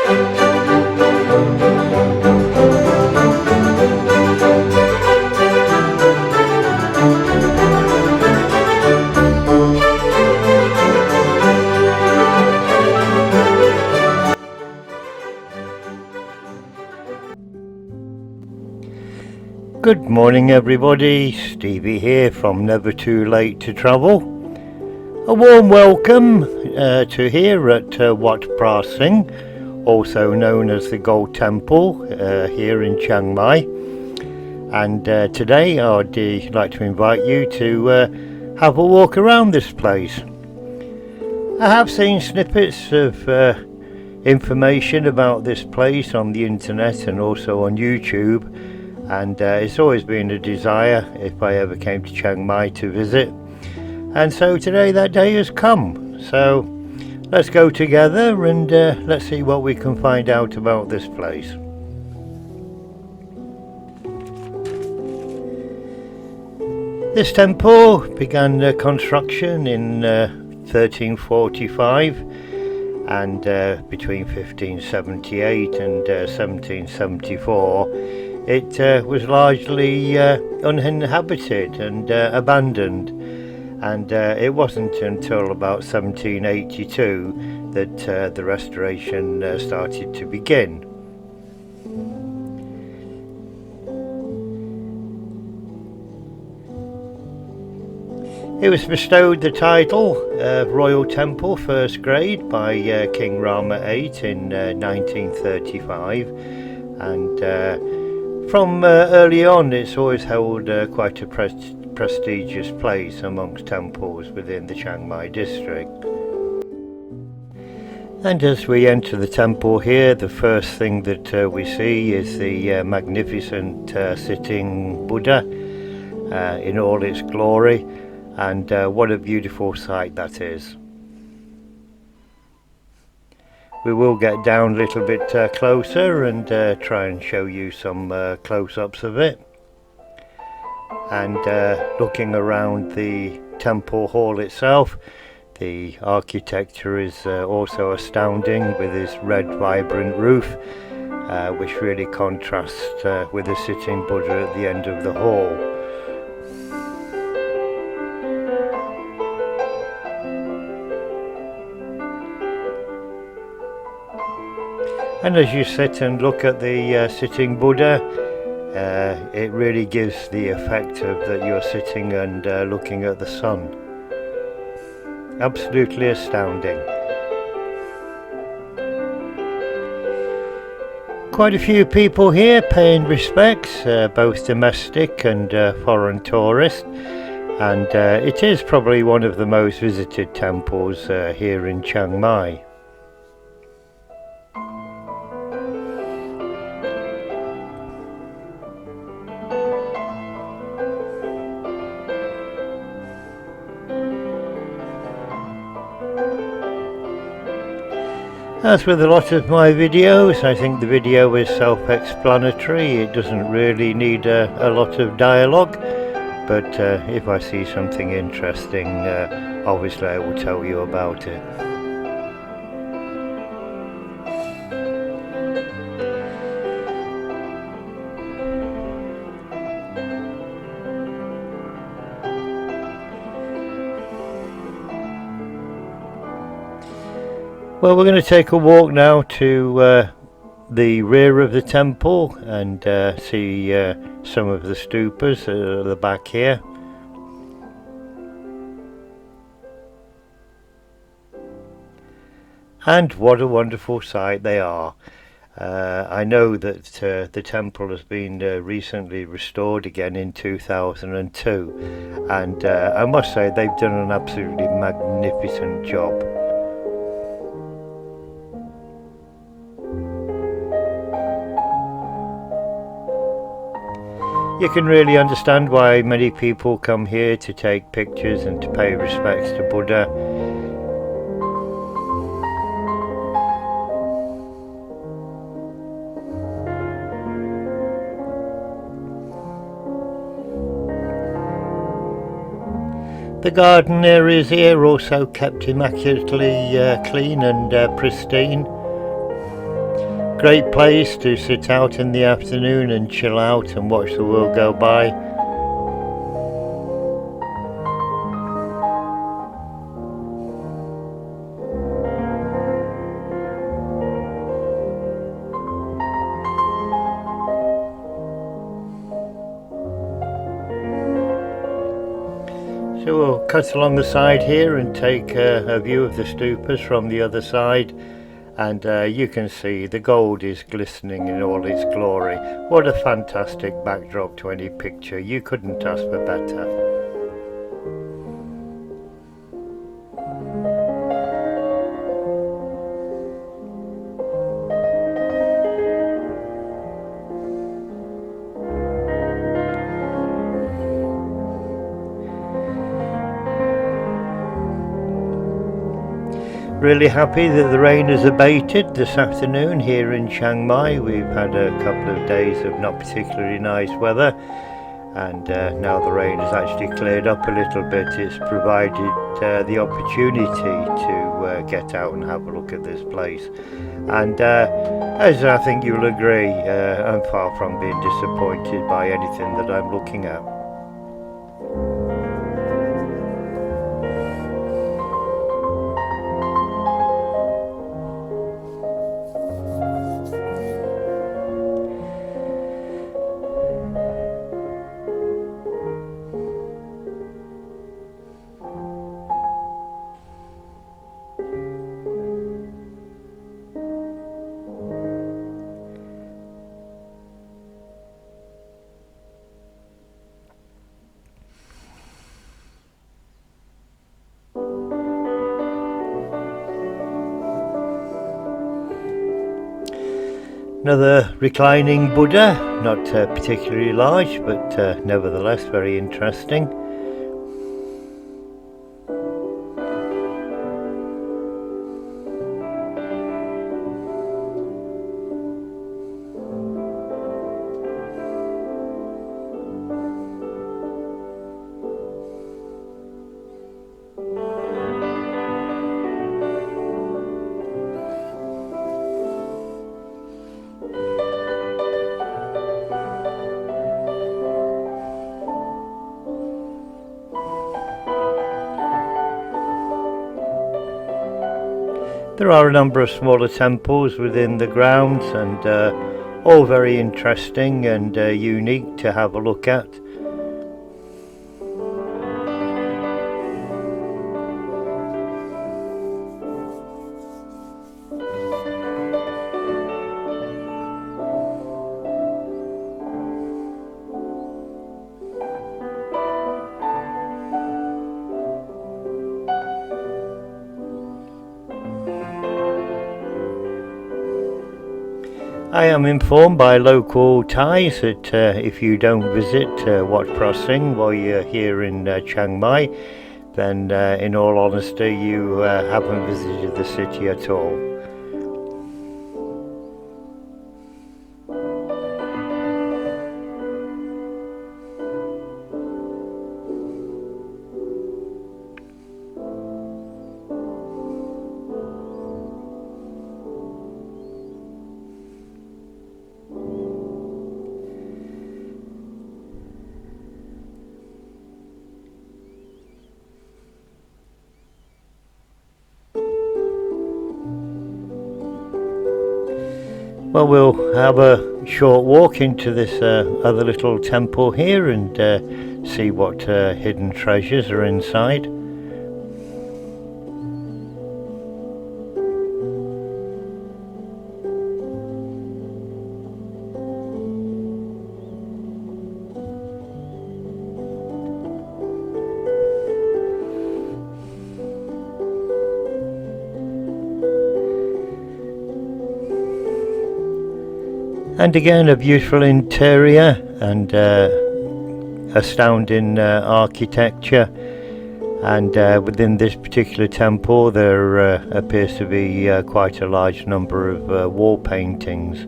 Good morning everybody, Stevie here from Never Too Late to Travel. A warm welcome to here at Wat Phra Singh, also known as the Gold Temple here in Chiang Mai. And today I'd like to invite you to have a walk around this place. I have seen snippets of information about this place on the internet and also on YouTube. And it's always been a desire, if I ever came to Chiang Mai, to visit. And so today that day has come. So let's go together and let's see what we can find out about this place. This temple began construction in 1345 and between 1578 and 1774. It was largely uninhabited and abandoned, and it wasn't until about 1782 that the restoration started to begin. It was bestowed the title of Royal Temple First Grade by King Rama VIII in 1935, and from early on it's always held quite a prestigious place amongst temples within the Chiang Mai district. And as we enter the temple here, the first thing that we see is the magnificent sitting Buddha in all its glory, and what a beautiful sight that is. We will get down a little bit closer and try and show you some close-ups of it. And looking around the temple hall itself, the architecture is also astounding with this red vibrant roof, which really contrasts with the sitting Buddha at the end of the hall. And as you sit and look at the sitting Buddha, it really gives the effect of that you're sitting and looking at the sun. Absolutely astounding. Quite a few people here paying respects, both domestic and foreign tourists, and it is probably one of the most visited temples here in Chiang Mai. As with a lot of my videos, I think the video is self-explanatory. It doesn't really need a lot of dialogue, but if I see something interesting, obviously I will tell you about it. Well, we're going to take a walk now to the rear of the temple and see some of the stupas at the back here. And what a wonderful sight they are. I know that the temple has been recently restored again in 2002, and I must say they've done an absolutely magnificent job. You can really understand why many people come here to take pictures and to pay respects to Buddha. The garden areas here are also kept immaculately clean and pristine. Great place to sit out in the afternoon and chill out and watch the world go by. So we'll cut along the side here and take a view of the stupas from the other side, and you can see the gold is glistening in all its glory. What a fantastic backdrop to any picture. You couldn't ask for better. Really happy that the rain has abated this afternoon here in Chiang Mai. We've had a couple of days of not particularly nice weather, and now the rain has actually cleared up a little bit. It's provided the opportunity to get out and have a look at this place, and as I think you'll agree, I'm far from being disappointed by anything that I'm looking at. Another reclining Buddha, not particularly large, but nevertheless very interesting. There are a number of smaller temples within the grounds, and all very interesting and unique to have a look at. I am informed by local Thais that if you don't visit Wat Phra Singh while you're here in Chiang Mai, then in all honesty you haven't visited the city at all. Well, we'll have a short walk into this other little temple here and see what hidden treasures are inside. And again, a beautiful interior and astounding architecture. And within this particular temple there appears to be quite a large number of wall paintings.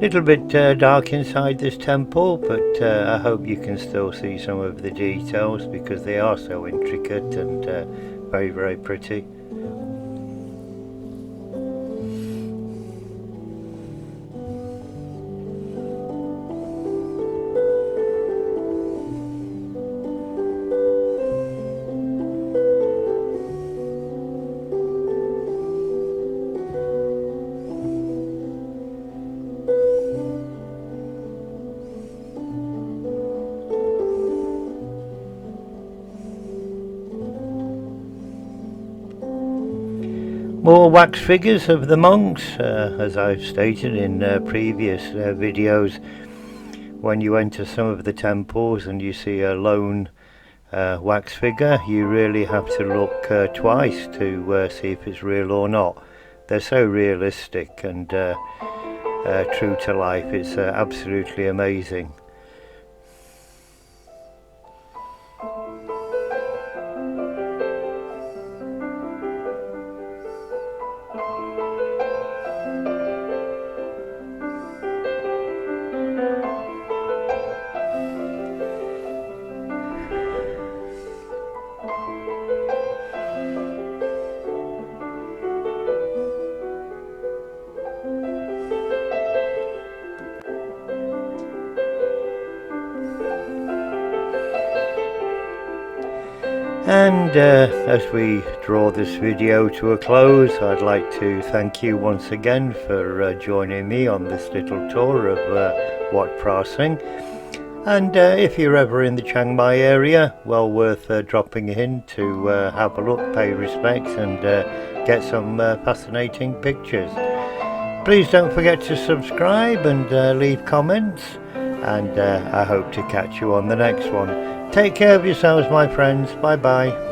Little bit dark inside this temple, but I hope you can still see some of the details because they are so intricate and very, very pretty. More wax figures of the monks, as I've stated in previous videos. When you enter some of the temples and you see a lone wax figure, you really have to look twice to see if it's real or not. They're so realistic and true to life. It's absolutely amazing. And as we draw this video to a close, I'd like to thank you once again for joining me on this little tour of Wat Phra Singh. And if you're ever in the Chiang Mai area, well worth dropping in to have a look, pay respects and get some fascinating pictures. Please don't forget to subscribe and leave comments, and I hope to catch you on the next one. Take care of yourselves, my friends. Bye bye.